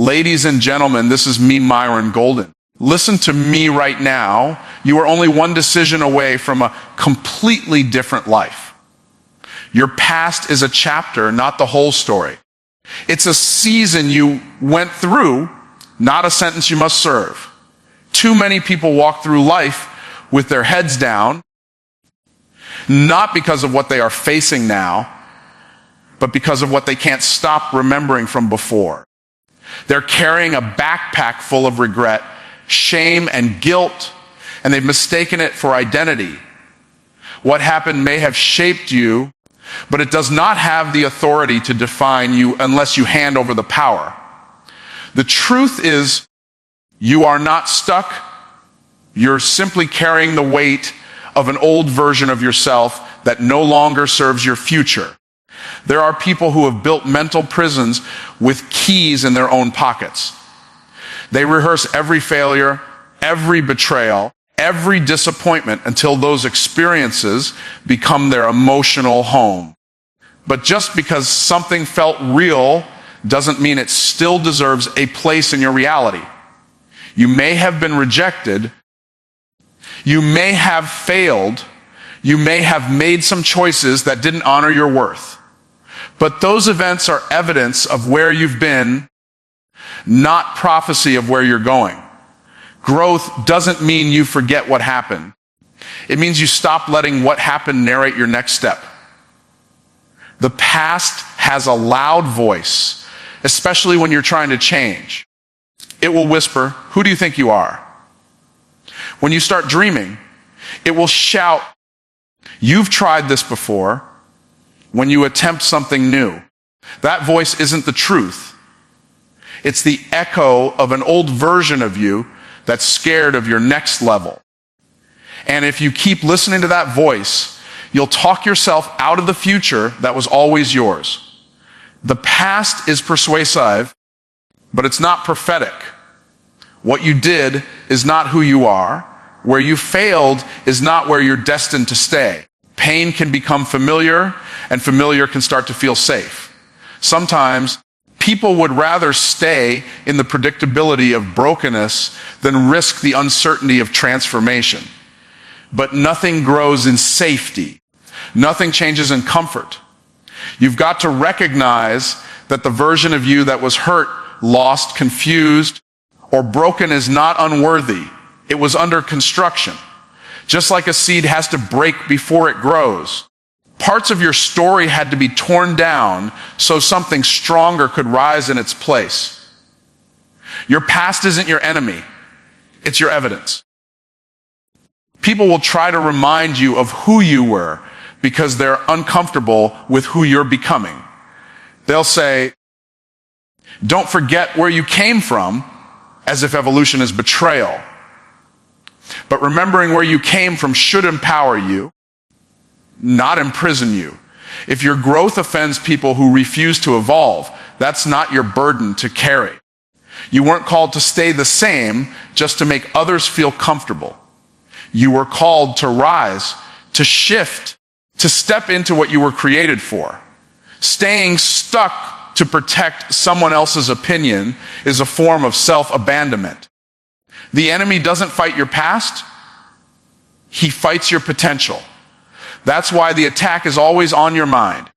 Ladies and gentlemen, this is me, Myron Golden. Listen to me right now. You are only one decision away from a completely different life. Your past is a chapter, not the whole story. It's a season you went through, not a sentence you must serve. Too many people walk through life with their heads down, not because of what they are facing now, but because of what they can't stop remembering from before. They're carrying a backpack full of regret, shame, and guilt, and they've mistaken it for identity. What happened may have shaped you, but it does not have the authority to define you unless you hand over the power. The truth is, you are not stuck. You're simply carrying the weight of an old version of yourself that no longer serves your future. There are people who have built mental prisons with keys in their own pockets. They rehearse every failure, every betrayal, every disappointment until those experiences become their emotional home. But just because something felt real doesn't mean it still deserves a place in your reality. You may have been rejected. You may have failed. You may have made some choices that didn't honor your worth. But those events are evidence of where you've been, not prophecy of where you're going. Growth doesn't mean you forget what happened. It means you stop letting what happened narrate your next step. The past has a loud voice, especially when you're trying to change. It will whisper, "Who do you think you are?" When you start dreaming, it will shout, "You've tried this before." When you attempt something new, that voice isn't the truth. It's the echo of an old version of you that's scared of your next level. And if you keep listening to that voice, you'll talk yourself out of the future that was always yours. The past is persuasive, but it's not prophetic. What you did is not who you are. Where you failed is not where you're destined to stay. Pain can become familiar, and familiar can start to feel safe. Sometimes people would rather stay in the predictability of brokenness than risk the uncertainty of transformation. But nothing grows in safety. Nothing changes in comfort. You've got to recognize that the version of you that was hurt, lost, confused, or broken is not unworthy. It was under construction. Just like a seed has to break before it grows. Parts of your story had to be torn down so something stronger could rise in its place. Your past isn't your enemy. It's your evidence. People will try to remind you of who you were because they're uncomfortable with who you're becoming. They'll say, "Don't forget where you came from," as if evolution is betrayal. But remembering where you came from should empower you, not imprison you. If your growth offends people who refuse to evolve, that's not your burden to carry. You weren't called to stay the same just to make others feel comfortable. You were called to rise, to shift, to step into what you were created for. Staying stuck to protect someone else's opinion is a form of self-abandonment. The enemy doesn't fight your past. He fights your potential. That's why the attack is always on your mind.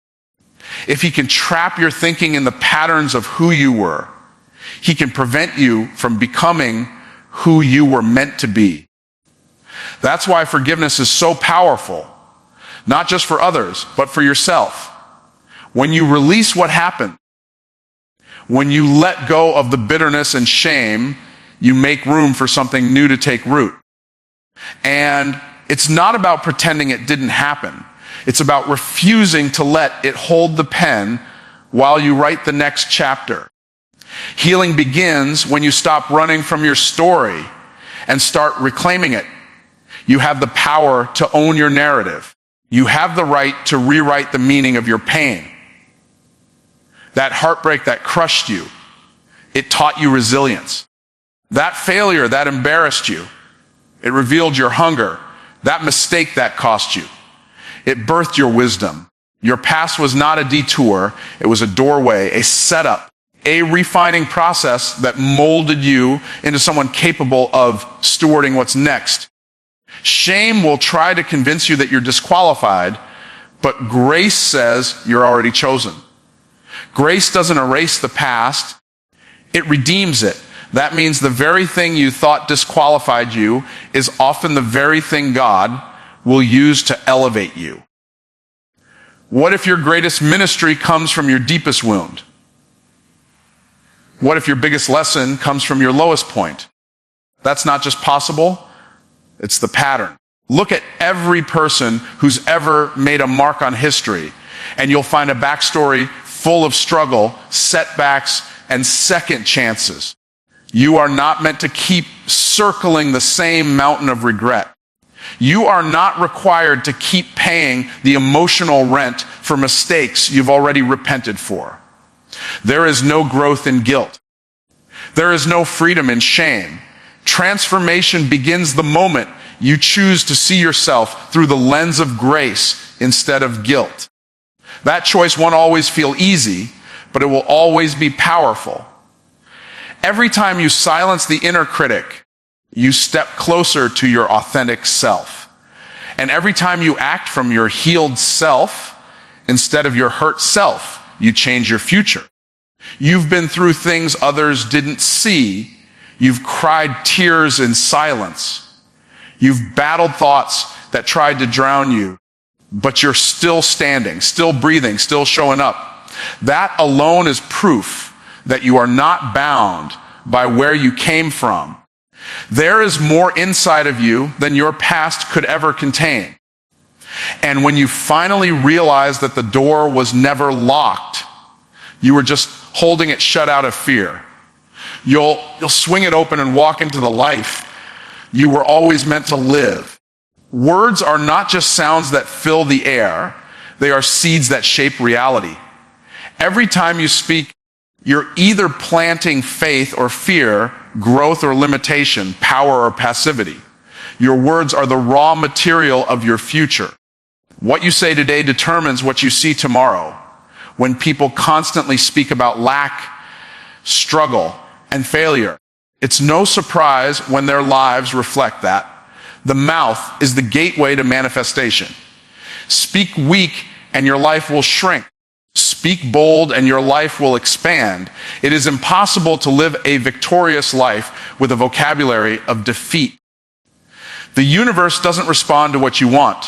If he can trap your thinking in the patterns of who you were, he can prevent you from becoming who you were meant to be. That's why forgiveness is so powerful, not just for others, but for yourself. When you release what happened, when you let go of the bitterness and shame, you make room for something new to take root. And it's not about pretending it didn't happen. It's about refusing to let it hold the pen while you write the next chapter. Healing begins when you stop running from your story and start reclaiming it. You have the power to own your narrative. You have the right to rewrite the meaning of your pain. That heartbreak that crushed you, it taught you resilience. That failure that embarrassed you, it revealed your hunger. That mistake that cost you, it birthed your wisdom. Your past was not a detour. It was a doorway, a setup, a refining process that molded you into someone capable of stewarding what's next. Shame will try to convince you that you're disqualified, but grace says you're already chosen. Grace doesn't erase the past, it redeems it. That means the very thing you thought disqualified you is often the very thing God will use to elevate you. What if your greatest ministry comes from your deepest wound? What if your biggest lesson comes from your lowest point? That's not just possible, it's the pattern. Look at every person who's ever made a mark on history, and you'll find a backstory full of struggle, setbacks, and second chances. You are not meant to keep circling the same mountain of regret. You are not required to keep paying the emotional rent for mistakes you've already repented for. There is no growth in guilt. There is no freedom in shame. Transformation begins the moment you choose to see yourself through the lens of grace instead of guilt. That choice won't always feel easy, but it will always be powerful. Every time you silence the inner critic, you step closer to your authentic self. And every time you act from your healed self instead of your hurt self, you change your future. You've been through things others didn't see. You've cried tears in silence. You've battled thoughts that tried to drown you, but you're still standing, still breathing, still showing up. That alone is proof that you are not bound by where you came from. There is more inside of you than your past could ever contain. And when you finally realize that the door was never locked, you were just holding it shut out of fear, you'll swing it open and walk into the life you were always meant to live. Words are not just sounds that fill the air, they are seeds that shape reality. Every time you speak, you're either planting faith or fear, growth or limitation, power or passivity. Your words are the raw material of your future. What you say today determines what you see tomorrow. When people constantly speak about lack, struggle, and failure, it's no surprise when their lives reflect that. The mouth is the gateway to manifestation. Speak weak and your life will shrink. Speak bold and your life will expand. It is impossible to live a victorious life with a vocabulary of defeat. The universe doesn't respond to what you want.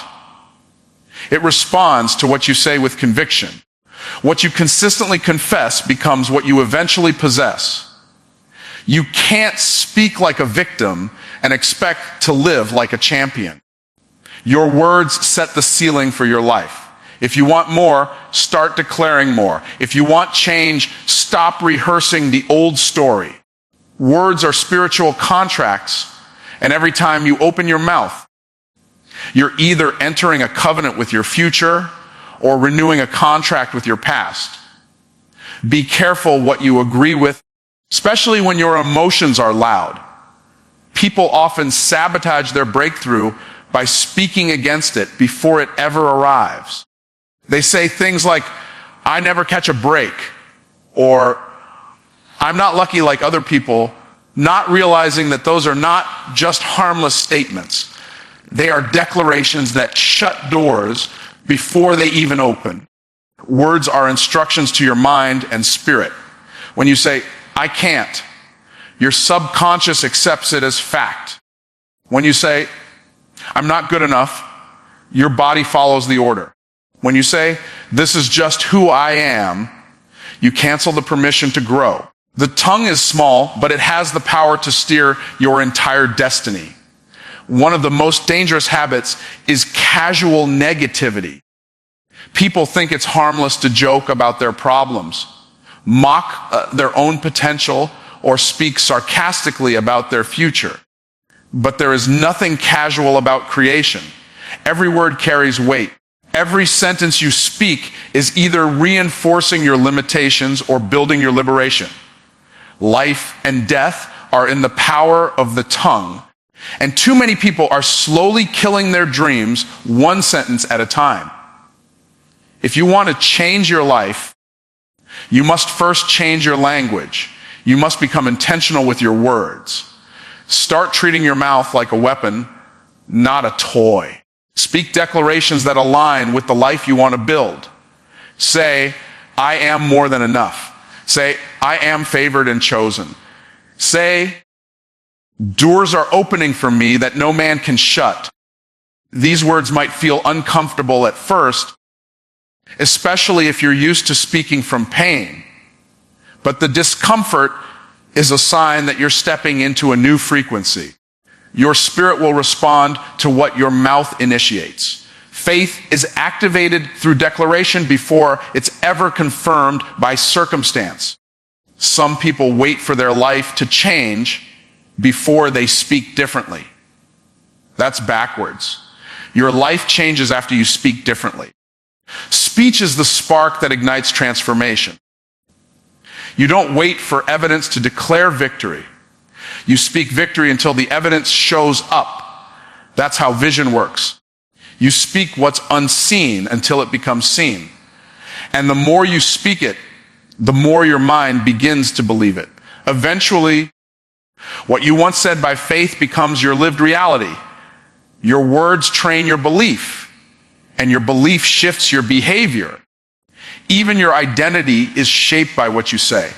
It responds to what you say with conviction. What you consistently confess becomes what you eventually possess. You can't speak like a victim and expect to live like a champion. Your words set the ceiling for your life. If you want more, start declaring more. If you want change, stop rehearsing the old story. Words are spiritual contracts, and every time you open your mouth, you're either entering a covenant with your future or renewing a contract with your past. Be careful what you agree with, especially when your emotions are loud. People often sabotage their breakthrough by speaking against it before it ever arrives. They say things like, I never catch a break, or I'm not lucky like other people, not realizing that those are not just harmless statements. They are declarations that shut doors before they even open. Words are instructions to your mind and spirit. When you say, I can't, your subconscious accepts it as fact. When you say, I'm not good enough, your body follows the order. When you say, this is just who I am, you cancel the permission to grow. The tongue is small, but it has the power to steer your entire destiny. One of the most dangerous habits is casual negativity. People think it's harmless to joke about their problems, mock their own potential, or speak sarcastically about their future. But there is nothing casual about creation. Every word carries weight. Every sentence you speak is either reinforcing your limitations or building your liberation. Life and death are in the power of the tongue. And too many people are slowly killing their dreams one sentence at a time. If you want to change your life, You must first change your language. You must become intentional with your words. Start treating your mouth like a weapon, not a toy. Speak declarations that align with the life you want to build. Say, I am more than enough. Say, I am favored and chosen. Say, doors are opening for me that no man can shut. These words might feel uncomfortable at first, especially if you're used to speaking from pain. But the discomfort is a sign that you're stepping into a new frequency. Your spirit will respond to what your mouth initiates. Faith is activated through declaration before it's ever confirmed by circumstance. Some people wait for their life to change before they speak differently. That's backwards. Your life changes after you speak differently. Speech is the spark that ignites transformation. You don't wait for evidence to declare victory. You speak victory until the evidence shows up. That's how vision works. You speak what's unseen until it becomes seen. And the more you speak it, the more your mind begins to believe it. Eventually, what you once said by faith becomes your lived reality. Your words train your belief, and your belief shifts your behavior. Even your identity is shaped by what you say.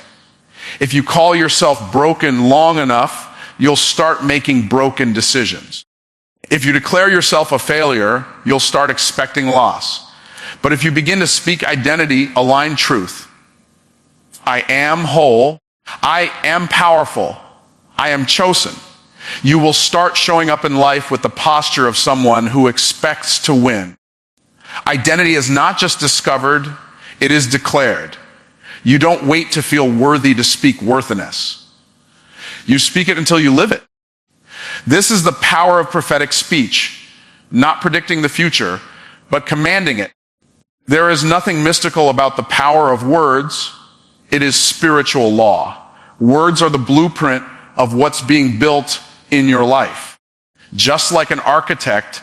If you call yourself broken long enough, you'll start making broken decisions. If you declare yourself a failure, you'll start expecting loss. But if you begin to speak identity, align truth. I am whole. I am powerful. I am chosen. You will start showing up in life with the posture of someone who expects to win. Identity is not just discovered, it is declared. You don't wait to feel worthy to speak worthiness. You speak it until you live it. This is the power of prophetic speech, not predicting the future, but commanding it. There is nothing mystical about the power of words. It is spiritual law. Words are the blueprint of what's being built in your life. Just like an architect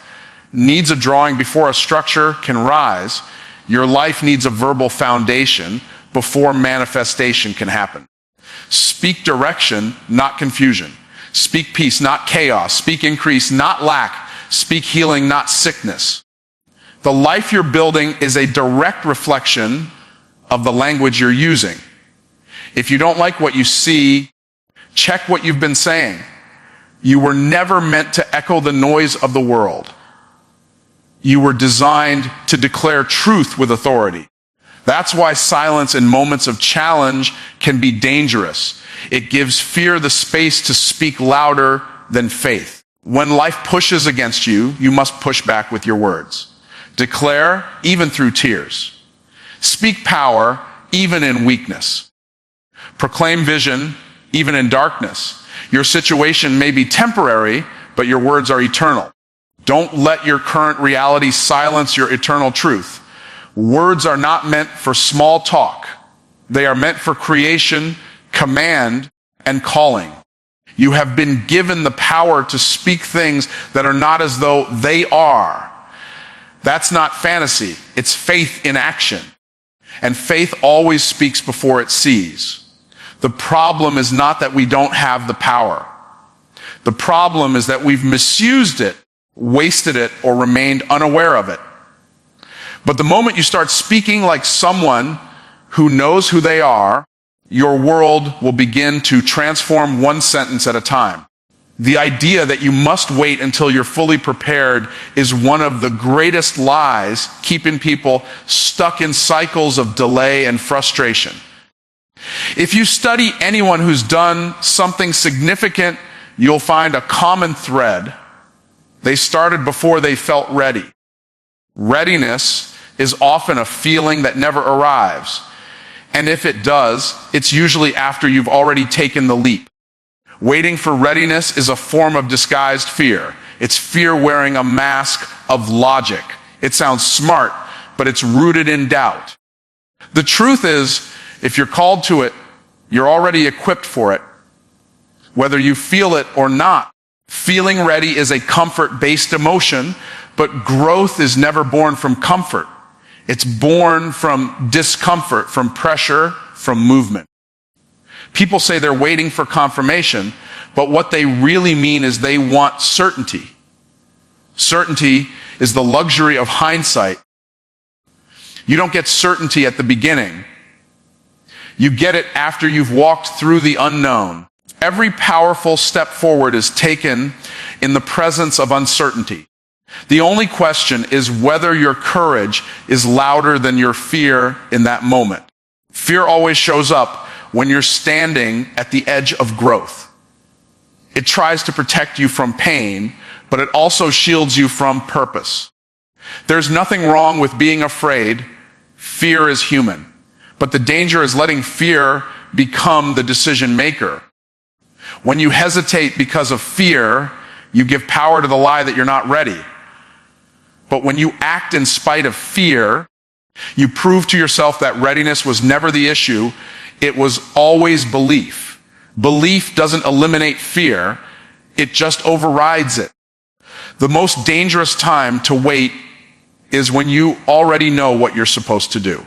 needs a drawing before a structure can rise, your life needs a verbal foundation before manifestation can happen. Speak direction, not confusion. Speak peace, not chaos. Speak increase, not lack. Speak healing, not sickness. The life you're building is a direct reflection of the language you're using. If you don't like what you see, check what you've been saying. You were never meant to echo the noise of the world. You were designed to declare truth with authority. That's why silence in moments of challenge can be dangerous. It gives fear the space to speak louder than faith. When life pushes against you, you must push back with your words. Declare, even through tears. Speak power, even in weakness. Proclaim vision, even in darkness. Your situation may be temporary, but your words are eternal. Don't let your current reality silence your eternal truth. Words are not meant for small talk. They are meant for creation, command, and calling. You have been given the power to speak things that are not as though they are. That's not fantasy. It's faith in action. And faith always speaks before it sees. The problem is not that we don't have the power. The problem is that we've misused it, wasted it, or remained unaware of it. But the moment you start speaking like someone who knows who they are, your world will begin to transform one sentence at a time. The idea that you must wait until you're fully prepared is one of the greatest lies keeping people stuck in cycles of delay and frustration. If you study anyone who's done something significant, you'll find a common thread. They started before they felt ready. Readiness is often a feeling that never arrives. And if it does, it's usually after you've already taken the leap. Waiting for readiness is a form of disguised fear. It's fear wearing a mask of logic. It sounds smart, but it's rooted in doubt. The truth is, if you're called to it, you're already equipped for it, whether you feel it or not. Feeling ready is a comfort-based emotion, but growth is never born from comfort. It's born from discomfort, from pressure, from movement. People say they're waiting for confirmation, but what they really mean is they want certainty. Certainty is the luxury of hindsight. You don't get certainty at the beginning. You get it after you've walked through the unknown. Every powerful step forward is taken in the presence of uncertainty. The only question is whether your courage is louder than your fear in that moment. Fear always shows up when you're standing at the edge of growth. It tries to protect you from pain, but it also shields you from purpose. There's nothing wrong with being afraid. Fear is human. But the danger is letting fear become the decision maker. When you hesitate because of fear, you give power to the lie that you're not ready. But when you act in spite of fear, you prove to yourself that readiness was never the issue. It was always belief. Belief doesn't eliminate fear. It just overrides it. The most dangerous time to wait is when you already know what you're supposed to do.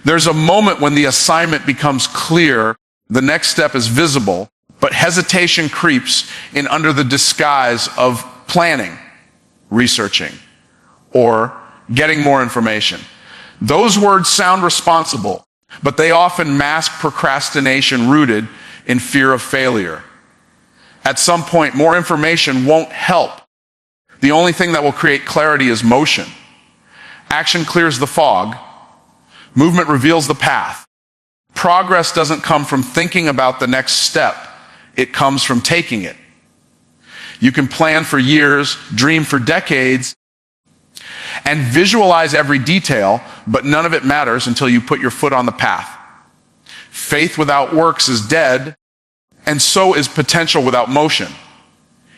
There's a moment when the assignment becomes clear, the next step is visible, but hesitation creeps in under the disguise of planning, researching, or getting more information. Those words sound responsible, but they often mask procrastination rooted in fear of failure. At some point, more information won't help. The only thing that will create clarity is motion. Action clears the fog. Movement reveals the path. Progress doesn't come from thinking about the next step. It comes from taking it. You can plan for years, dream for decades, and visualize every detail, but none of it matters until you put your foot on the path. Faith without works is dead, and so is potential without motion.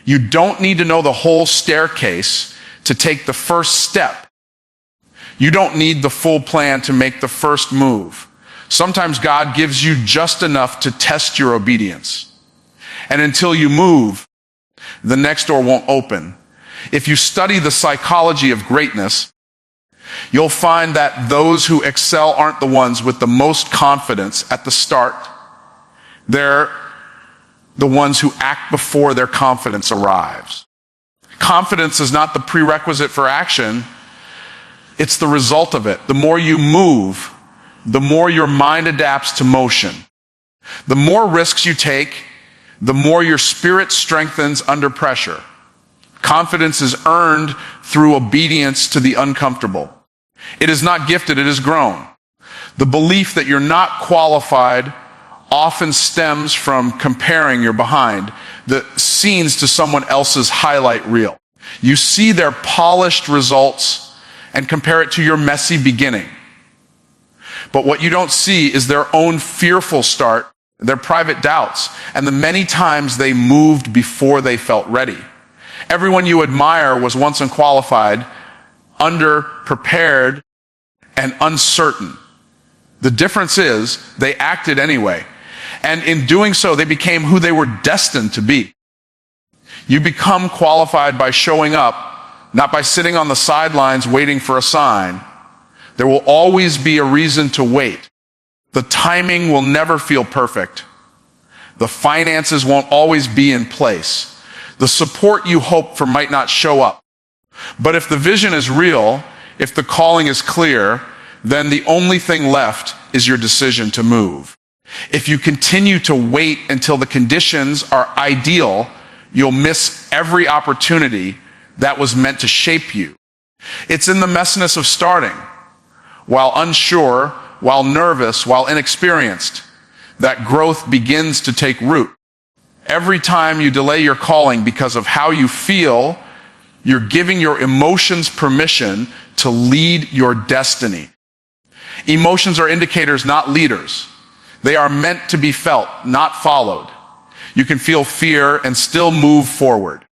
You don't need to know the whole staircase to take the first step. You don't need the full plan to make the first move. Sometimes God gives you just enough to test your obedience. And until you move, the next door won't open. If you study the psychology of greatness, you'll find that those who excel aren't the ones with the most confidence at the start. They're the ones who act before their confidence arrives. Confidence is not the prerequisite for action. It's the result of it. The more you move, the more your mind adapts to motion. The more risks you take, the more your spirit strengthens under pressure. Confidence is earned through obedience to the uncomfortable. It is not gifted, it is grown. The belief that you're not qualified often stems from comparing your behind the scenes to someone else's highlight reel. You see their polished results and compare it to your messy beginning. But what you don't see is their own fearful start, their private doubts, and the many times they moved before they felt ready. Everyone you admire was once unqualified, underprepared, and uncertain. The difference is they acted anyway. And in doing so, they became who they were destined to be. You become qualified by showing up, not by sitting on the sidelines waiting for a sign. There will always be a reason to wait. The timing will never feel perfect. The finances won't always be in place. The support you hope for might not show up. But if the vision is real, if the calling is clear, then the only thing left is your decision to move. If you continue to wait until the conditions are ideal, you'll miss every opportunity that was meant to shape you. It's in the messiness of starting, while unsure, while nervous, while inexperienced, that growth begins to take root. Every time you delay your calling because of how you feel, you're giving your emotions permission to lead your destiny. Emotions are indicators, not leaders. They are meant to be felt, not followed. You can feel fear and still move forward.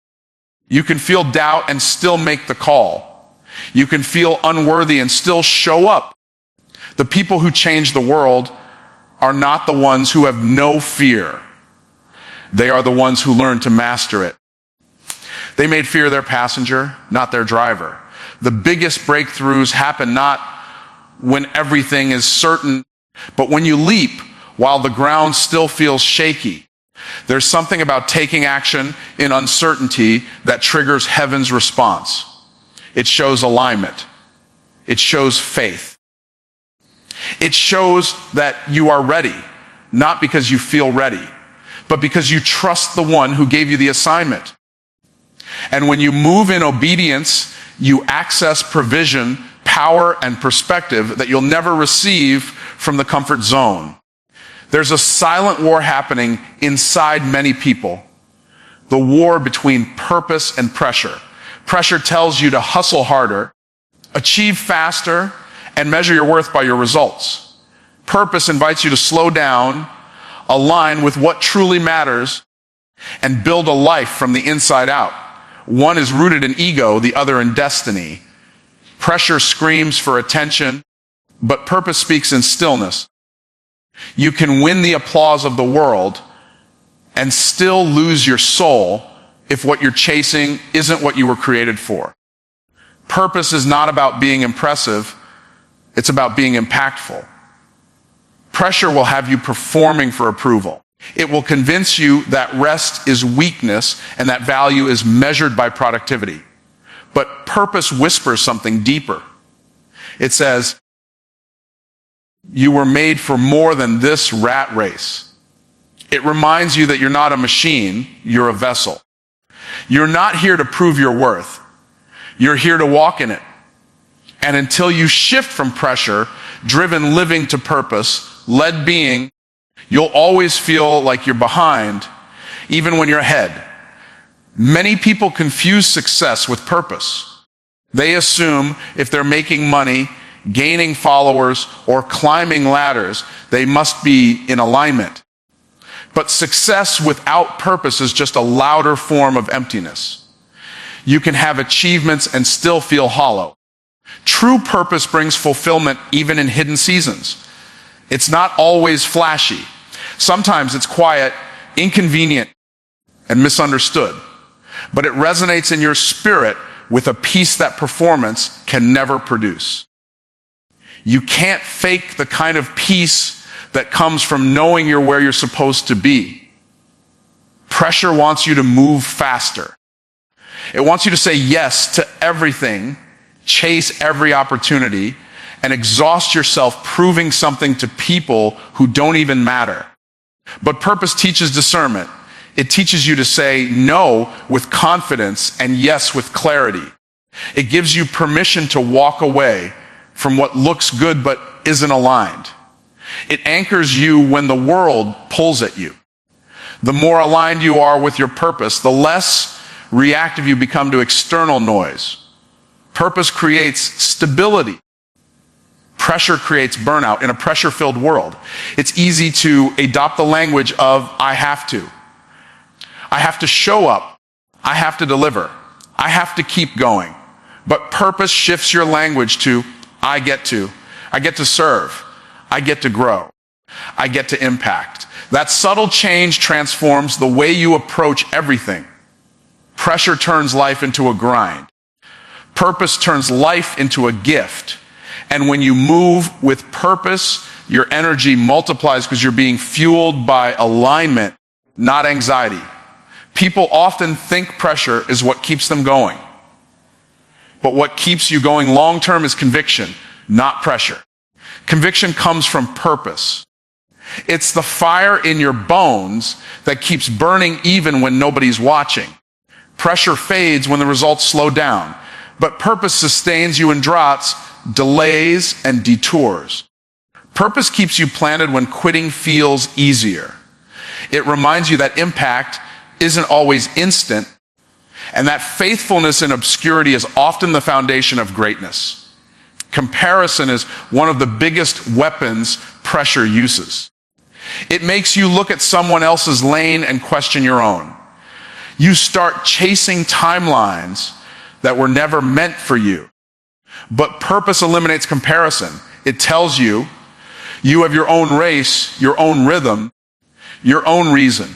You can feel doubt and still make the call. You can feel unworthy and still show up. The people who change the world are not the ones who have no fear. They are the ones who learn to master it. They made fear their passenger, not their driver. The biggest breakthroughs happen not when everything is certain, but when you leap while the ground still feels shaky. There's something about taking action in uncertainty that triggers heaven's response. It shows alignment. It shows faith. It shows that you are ready, not because you feel ready, but because you trust the one who gave you the assignment. And when you move in obedience, you access provision, power, and perspective that you'll never receive from the comfort zone. There's a silent war happening inside many people. The war between purpose and pressure. Pressure tells you to hustle harder, achieve faster, and measure your worth by your results. Purpose invites you to slow down, align with what truly matters, and build a life from the inside out. One is rooted in ego, the other in destiny. Pressure screams for attention, but purpose speaks in stillness. You can win the applause of the world and still lose your soul if what you're chasing isn't what you were created for. Purpose is not about being impressive, it's about being impactful. Pressure will have you performing for approval. It will convince you that rest is weakness and that value is measured by productivity. But purpose whispers something deeper. It says, you were made for more than this rat race. It reminds you that you're not a machine, you're a vessel. You're not here to prove your worth. You're here to walk in it. And until you shift from pressure, driven living to purpose, led being, you'll always feel like you're behind, even when you're ahead. Many people confuse success with purpose. They assume if they're making money, gaining followers, or climbing ladders, they must be in alignment. But success without purpose is just a louder form of emptiness. You can have achievements and still feel hollow. True purpose brings fulfillment even in hidden seasons. It's not always flashy. Sometimes it's quiet, inconvenient, and misunderstood. But it resonates in your spirit with a peace that performance can never produce. You can't fake the kind of peace that comes from knowing you're where you're supposed to be. Pressure wants you to move faster. It wants you to say yes to everything, chase every opportunity, and exhaust yourself proving something to people who don't even matter. But purpose teaches discernment. It teaches you to say no with confidence and yes with clarity. It gives you permission to walk away from what looks good but isn't aligned. It anchors you when the world pulls at you. The more aligned you are with your purpose, the less reactive you become to external noise. Purpose creates stability. Pressure creates burnout in a pressure-filled world. It's easy to adopt the language of I have to. I have to show up. I have to deliver. I have to keep going. But purpose shifts your language to I get to. I get to serve. I get to grow. I get to impact. That subtle change transforms the way you approach everything. Pressure turns life into a grind. Purpose turns life into a gift. And when you move with purpose, your energy multiplies because you're being fueled by alignment, not anxiety. People often think pressure is what keeps them going. But what keeps you going long term is conviction, not pressure. Conviction comes from purpose. It's the fire in your bones that keeps burning even when nobody's watching. Pressure fades when the results slow down, but purpose sustains you in droughts, delays, and detours. Purpose keeps you planted when quitting feels easier. It reminds you that impact isn't always instant, and that faithfulness in obscurity is often the foundation of greatness. Comparison is one of the biggest weapons pressure uses. It makes you look at someone else's lane and question your own. You start chasing timelines that were never meant for you. But purpose eliminates comparison. It tells you you have your own race, your own rhythm, your own reason.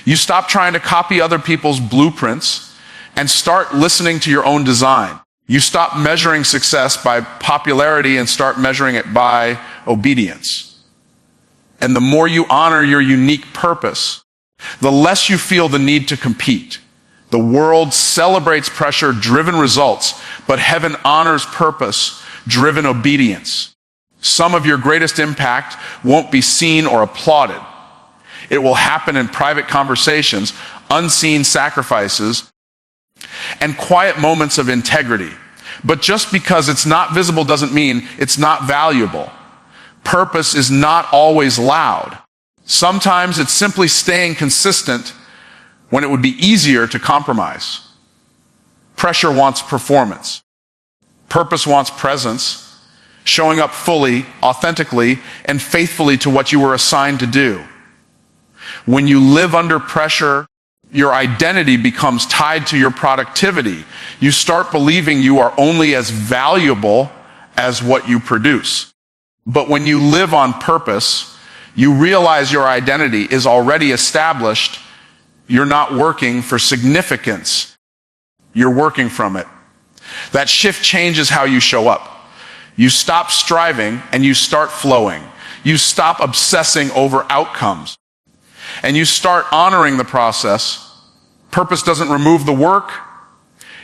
You stop trying to copy other people's blueprints and start listening to your own design. You stop measuring success by popularity and start measuring it by obedience. And the more you honor your unique purpose, the less you feel the need to compete. The world celebrates pressure-driven results, but heaven honors purpose-driven obedience. Some of your greatest impact won't be seen or applauded. It will happen in private conversations, unseen sacrifices, and quiet moments of integrity. But just because it's not visible doesn't mean it's not valuable. Purpose is not always loud. Sometimes it's simply staying consistent when it would be easier to compromise. Pressure wants performance. Purpose wants presence, showing up fully, authentically, and faithfully to what you were assigned to do. When you live under pressure, your identity becomes tied to your productivity. You start believing you are only as valuable as what you produce. But when you live on purpose, you realize your identity is already established. You're not working for significance. You're working from it. That shift changes how you show up. You stop striving and you start flowing. You stop obsessing over outcomes. And you start honoring the process. Purpose doesn't remove the work.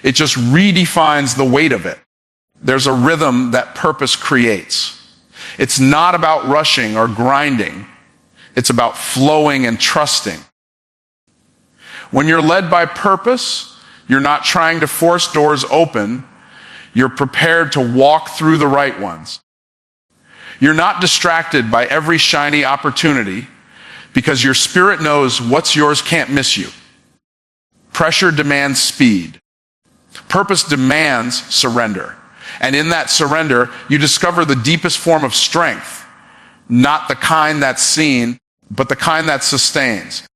It just redefines the weight of it. There's a rhythm that purpose creates. It's not about rushing or grinding. It's about flowing and trusting. When you're led by purpose, you're not trying to force doors open. You're prepared to walk through the right ones. You're not distracted by every shiny opportunity because your spirit knows what's yours can't miss you. Pressure demands speed. Purpose demands surrender. And in that surrender, you discover the deepest form of strength, not the kind that's seen, but the kind that sustains.